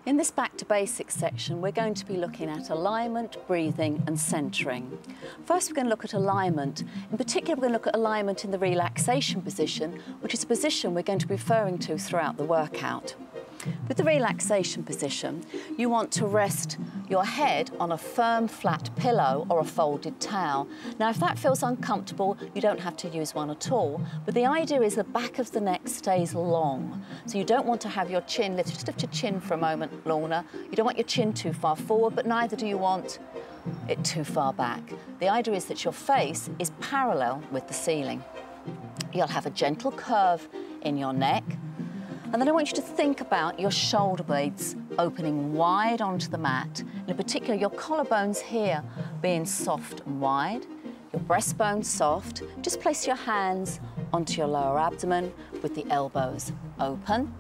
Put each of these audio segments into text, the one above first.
In this back to basics section, we're going to be looking at alignment, breathing and centering. First, we're going to look at alignment. In particular, we're going to look at alignment in the relaxation position, which is a position we're going to be referring to throughout the workout. With the relaxation position, you want to rest your head on a firm, flat pillow or a folded towel. Now, if that feels uncomfortable, you don't have to use one at all. But the idea is the back of the neck stays long. So you don't want to have your chin lifted. Just lift your chin for a moment, Lorna. You don't want your chin too far forward, but neither do you want it too far back. The idea is that your face is parallel with the ceiling. You'll have a gentle curve in your neck. And then I want you to think about your shoulder blades opening wide onto the mat. And in particular, your collarbones here being soft and wide, your breastbone soft. Just place your hands onto your lower abdomen with the elbows open.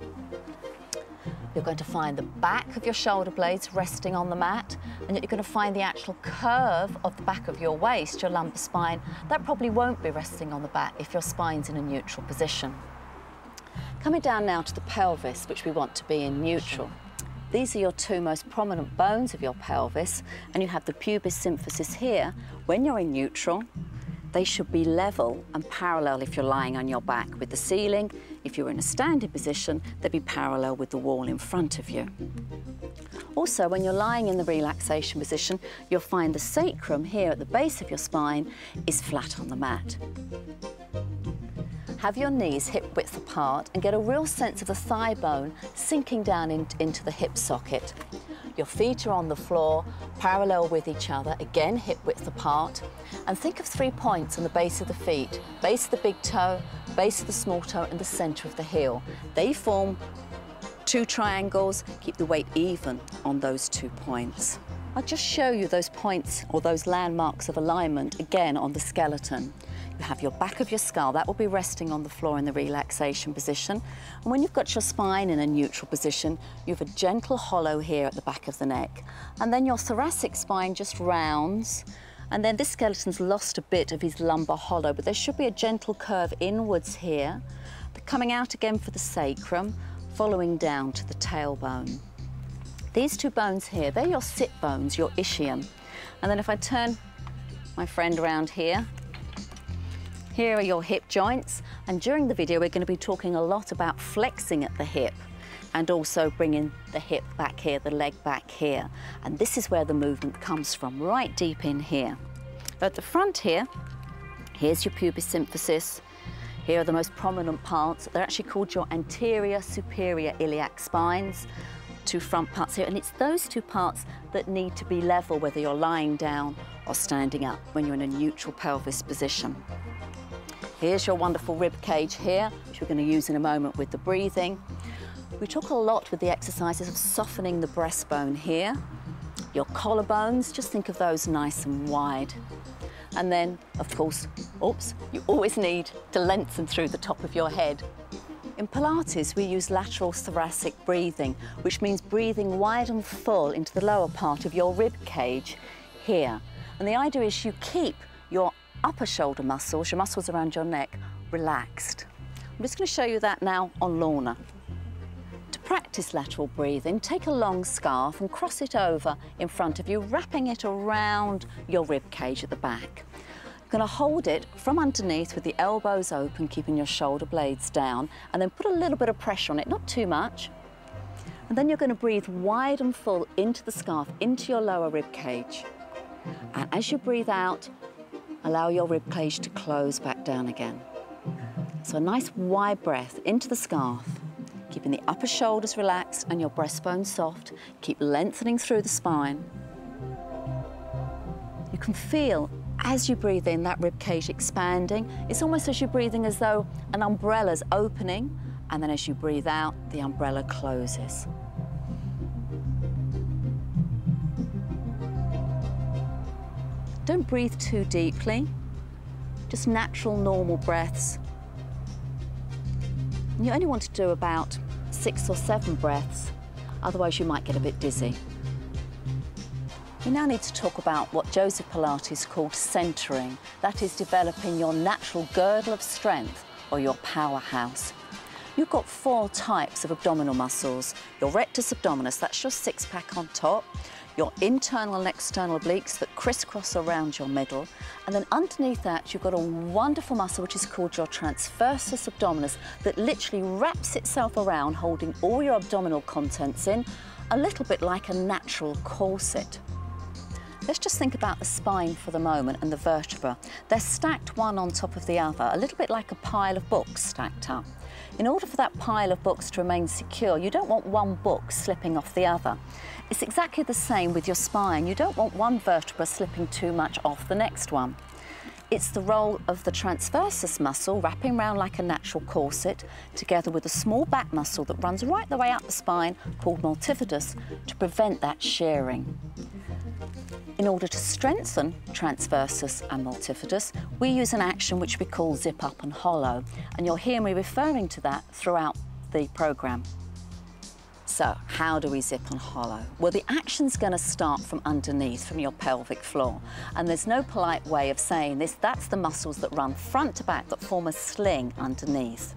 You're going to find the back of your shoulder blades resting on the mat, and you're going to find the actual curve of the back of your waist, your lumbar spine. That probably won't be resting on the back if your spine's in a neutral position. Coming down now to the pelvis, which we want to be in neutral. These are your two most prominent bones of your pelvis, and you have the pubis symphysis here. When you're in neutral, they should be level and parallel if you're lying on your back with the ceiling. If you're in a standing position, they'd be parallel with the wall in front of you. Also, when you're lying in the relaxation position, you'll find the sacrum here at the base of your spine is flat on the mat. Have your knees hip width apart and get a real sense of the thigh bone sinking down into the hip socket. Your feet are on the floor, parallel with each other, again hip width apart. And think of 3 points on the base of the feet, base of the big toe, base of the small toe and the centre of the heel. They form 2 triangles. Keep the weight even on those 2 points. I'll just show you those points or those landmarks of alignment again on the skeleton. You have your back of your skull, that will be resting on the floor in the relaxation position. And when you've got your spine in a neutral position, you have a gentle hollow here at the back of the neck. And then your thoracic spine just rounds. And then this skeleton's lost a bit of his lumbar hollow, but there should be a gentle curve inwards here, coming out again for the sacrum, following down to the tailbone. These 2 bones here, they're your sit bones, your ischium. And then if I turn my friend around here, here are your hip joints, and during the video we're going to be talking a lot about flexing at the hip and also bringing the hip back here, the leg back here. And this is where the movement comes from, right deep in here. At the front here, here's your pubis symphysis. Here are the most prominent parts. They're actually called your anterior superior iliac spines. 2 front parts here, and it's those 2 parts that need to be level whether you're lying down or standing up when you're in a neutral pelvis position. Here's your wonderful rib cage here, which we're going to use in a moment with the breathing. We talk a lot with the exercises of softening the breastbone here. Your collarbones, just think of those nice and wide. And then, of course, you always need to lengthen through the top of your head. In Pilates, we use lateral thoracic breathing, which means breathing wide and full into the lower part of your rib cage here. And the idea is you keep your upper shoulder muscles, your muscles around your neck, relaxed. I'm just going to show you that now on Lorna. To practice lateral breathing, take a long scarf and cross it over in front of you, wrapping it around your rib cage at the back. You're going to hold it from underneath with the elbows open, keeping your shoulder blades down, and then put a little bit of pressure on it, not too much. And then you're going to breathe wide and full into the scarf, into your lower rib cage. And as you breathe out, allow your rib cage to close back down again. So a nice wide breath into the scarf, keeping the upper shoulders relaxed and your breastbone soft. Keep lengthening through the spine. You can feel as you breathe in that rib cage expanding. It's almost as you're breathing as though an umbrella's opening, and then as you breathe out, the umbrella closes. Don't breathe too deeply, just natural, normal breaths. And you only want to do about 6 or 7 breaths, otherwise you might get a bit dizzy. We now need to talk about what Joseph Pilates called centering. That is developing your natural girdle of strength or your powerhouse. You've got 4 types of abdominal muscles. Your rectus abdominis, that's your six-pack on top, your internal and external obliques that crisscross around your middle, and then underneath that you've got a wonderful muscle which is called your transversus abdominis that literally wraps itself around, holding all your abdominal contents in, a little bit like a natural corset. Let's just think about the spine for the moment and the vertebra. They're stacked one on top of the other, a little bit like a pile of books stacked up. In order for that pile of books to remain secure, you don't want one book slipping off the other. It's exactly the same with your spine. You don't want one vertebra slipping too much off the next one. It's the role of the transversus muscle wrapping around like a natural corset, together with a small back muscle that runs right the way up the spine, called multifidus, to prevent that shearing. In order to strengthen transversus and multifidus, we use an action which we call zip up and hollow, and you'll hear me referring to that throughout the programme. So, how do we zip and hollow? Well, the action's going to start from underneath, from your pelvic floor, and there's no polite way of saying this. That's the muscles that run front to back that form a sling underneath.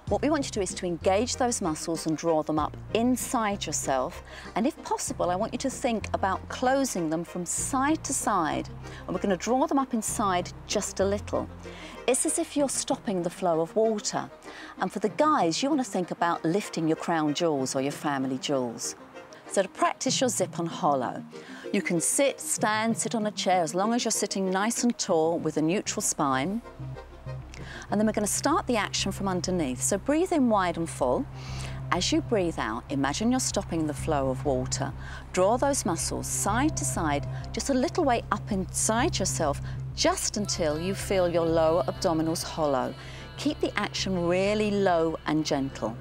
What we want you to do is to engage those muscles and draw them up inside yourself, and if possible, I want you to think about closing them from side to side, and we're going to draw them up inside just a little. It's as if you're stopping the flow of water, and for the guys, you want to think about lifting your crown jewels or your family jewels. So to practice your zip and hollow, you can sit, stand, sit on a chair, as long as you're sitting nice and tall with a neutral spine. And then we're going to start the action from underneath. So breathe in wide and full. As you breathe out, imagine you're stopping the flow of water. Draw those muscles side to side, just a little way up inside yourself, just until you feel your lower abdominals hollow. Keep the action really low and gentle.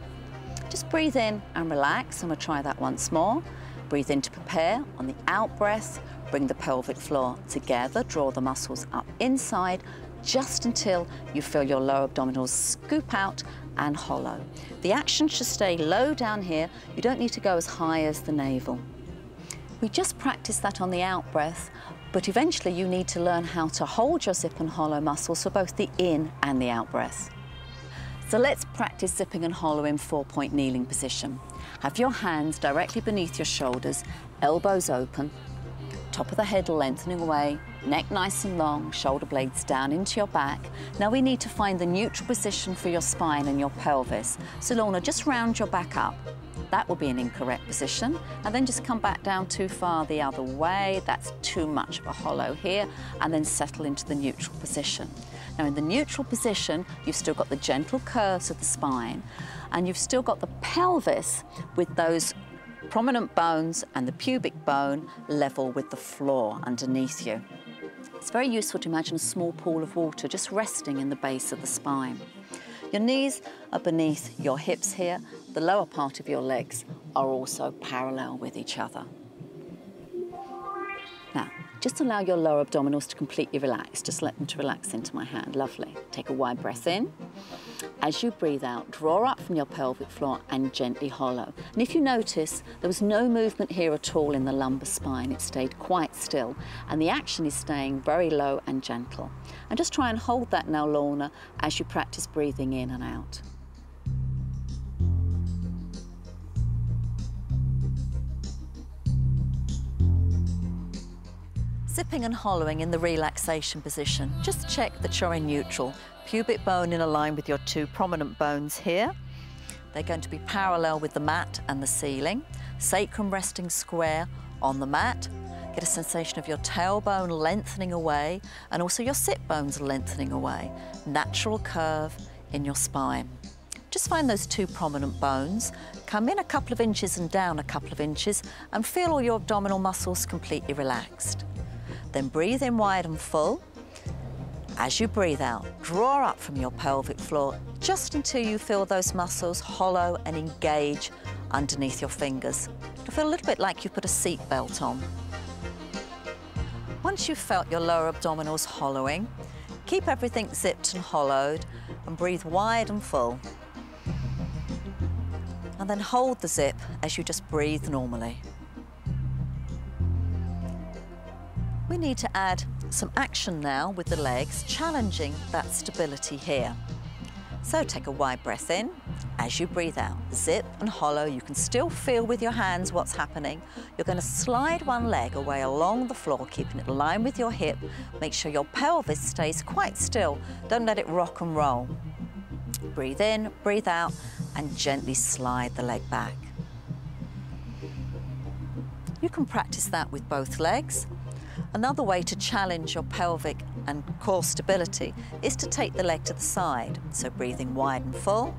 Just breathe in and relax, and we'll try that once more. Breathe in to prepare. On the out breath, bring the pelvic floor together, draw the muscles up inside, just until you feel your lower abdominals scoop out and hollow. The action should stay low down here. You don't need to go as high as the navel. We just practice that on the out breath, but eventually you need to learn how to hold your zip and hollow muscles for both the in and the out breath. So let's practice zipping and hollow in 4-point kneeling position. Have your hands directly beneath your shoulders, elbows open, top of the head lengthening away, neck nice and long, shoulder blades down into your back. Now we need to find the neutral position for your spine and your pelvis. So Lorna, just round your back up. That will be an incorrect position. And then just come back down too far the other way. That's too much of a hollow here. And then settle into the neutral position. Now in the neutral position, you've still got the gentle curves of the spine, and you've still got the pelvis with those prominent bones and the pubic bone level with the floor underneath you. It's very useful to imagine a small pool of water just resting in the base of the spine. Your knees are beneath your hips here. The lower part of your legs are also parallel with each other. Now, just allow your lower abdominals to completely relax. Just let them to relax into my hand. Lovely. Take a wide breath in. As you breathe out, draw up from your pelvic floor and gently hollow. And if you notice, there was no movement here at all in the lumbar spine. It stayed quite still. And the action is staying very low and gentle. And just try and hold that now, Lorna, as you practice breathing in and out. Zipping and hollowing in the relaxation position. Just check that you're in neutral. Pubic bone in a line with your two prominent bones here. They're going to be parallel with the mat and the ceiling. Sacrum resting square on the mat. Get a sensation of your tailbone lengthening away, and also your sit bones lengthening away. Natural curve in your spine. Just find those two prominent bones. Come in a couple of inches and down a couple of inches, and feel all your abdominal muscles completely relaxed. Then breathe in wide and full. As you breathe out, draw up from your pelvic floor just until you feel those muscles hollow and engage underneath your fingers. It'll feel a little bit like you've put a seat belt on. Once you've felt your lower abdominals hollowing, keep everything zipped and hollowed and breathe wide and full. And then hold the zip as you just breathe normally. We need to add some action now with the legs, challenging that stability here. So take a wide breath in. As you breathe out, zip and hollow. You can still feel with your hands what's happening. You're going to slide one leg away along the floor, keeping it aligned with your hip. Make sure your pelvis stays quite still. Don't let it rock and roll. Breathe in, breathe out, and gently slide the leg back. You can practice that with both legs. Another way to challenge your pelvic and core stability is to take the leg to the side. So breathing wide and full.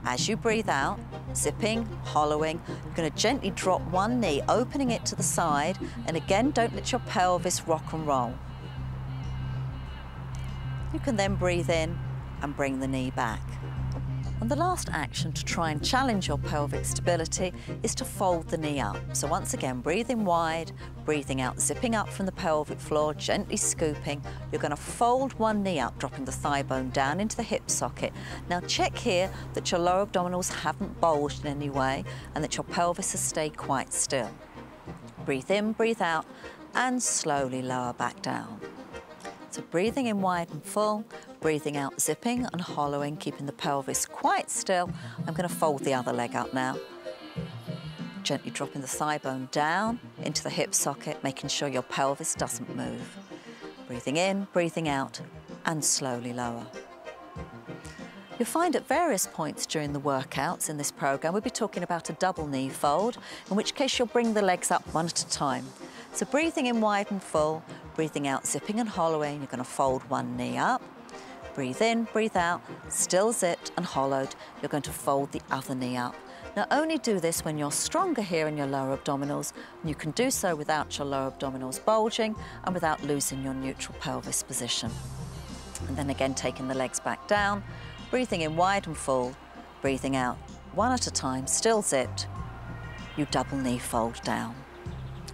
As you breathe out, zipping, hollowing, you're going to gently drop one knee, opening it to the side, and again, don't let your pelvis rock and roll. You can then breathe in and bring the knee back. And the last action to try and challenge your pelvic stability is to fold the knee up. So once again, breathing wide, breathing out, zipping up from the pelvic floor, gently scooping. You're going to fold one knee up, dropping the thigh bone down into the hip socket. Now check here that your lower abdominals haven't bulged in any way and that your pelvis has stayed quite still. Breathe in, breathe out, and slowly lower back down. So breathing in wide and full, breathing out, zipping and hollowing, keeping the pelvis quite still. I'm going to fold the other leg up now. Gently dropping the thigh bone down into the hip socket, making sure your pelvis doesn't move. Breathing in, breathing out, and slowly lower. You'll find at various points during the workouts in this program, we'll be talking about a double knee fold, in which case you'll bring the legs up one at a time. So breathing in wide and full, breathing out, zipping and hollowing, you're going to fold one knee up. Breathe in, breathe out, still zipped and hollowed, you're going to fold the other knee up. Now only do this when you're stronger here in your lower abdominals, and you can do so without your lower abdominals bulging and without losing your neutral pelvis position. And then again, taking the legs back down, breathing in wide and full, breathing out one at a time, still zipped, you double knee fold down.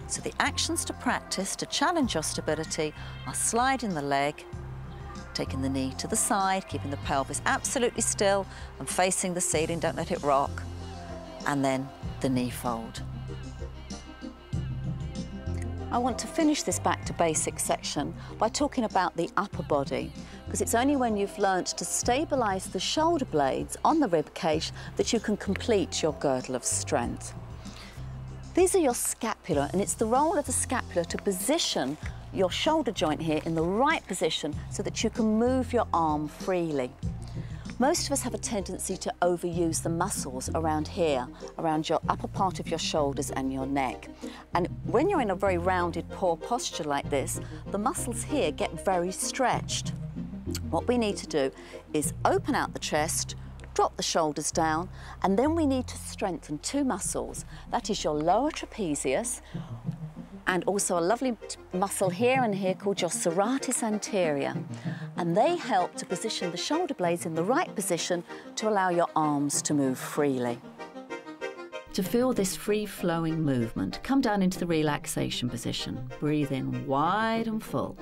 So the actions to practice to challenge your stability are sliding the leg, taking the knee to the side, keeping the pelvis absolutely still and facing the ceiling, don't let it rock, and then the knee fold. I want to finish this back to basics section by talking about the upper body, because it's only when you've learnt to stabilise the shoulder blades on the rib cage that you can complete your girdle of strength. These are your scapula, and it's the role of the scapula to position your shoulder joint here in the right position so that you can move your arm freely. Most of us have a tendency to overuse the muscles around here, around your upper part of your shoulders and your neck. And when you're in a very rounded, poor posture like this, the muscles here get very stretched. What we need to do is open out the chest, drop the shoulders down, and then we need to strengthen two muscles. That is your lower trapezius, and also a lovely muscle here and here called your serratus anterior. And they help to position the shoulder blades in the right position to allow your arms to move freely. To feel this free-flowing movement, come down into the relaxation position. Breathe in wide and full.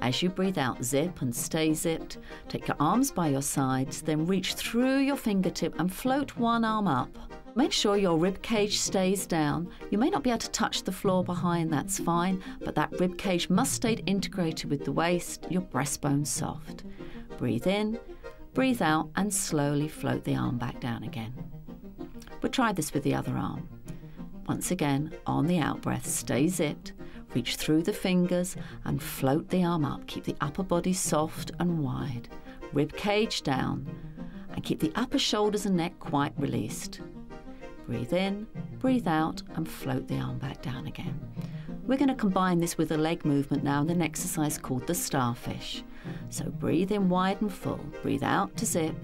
As you breathe out, zip and stay zipped. Take your arms by your sides, then reach through your fingertip and float one arm up. Make sure your rib cage stays down. You may not be able to touch the floor behind, that's fine, but that rib cage must stay integrated with the waist, your breastbone soft. Breathe in, breathe out, and slowly float the arm back down again. We'll try this with the other arm. Once again, on the out-breath, stay zipped, reach through the fingers and float the arm up. Keep the upper body soft and wide, rib cage down, and keep the upper shoulders and neck quite released. Breathe in, breathe out, and float the arm back down again. We're going to combine this with a leg movement now in an exercise called the starfish. So breathe in wide and full, breathe out to zip,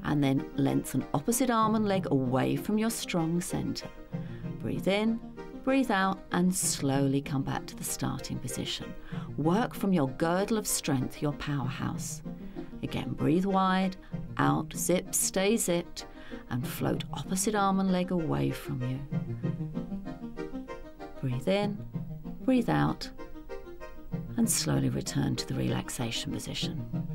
and then lengthen opposite arm and leg away from your strong centre. Breathe in, breathe out, and slowly come back to the starting position. Work from your girdle of strength, your powerhouse. Again, breathe wide, out, zip, stay zipped, and float opposite arm and leg away from you. Breathe in, breathe out, and slowly return to the relaxation position.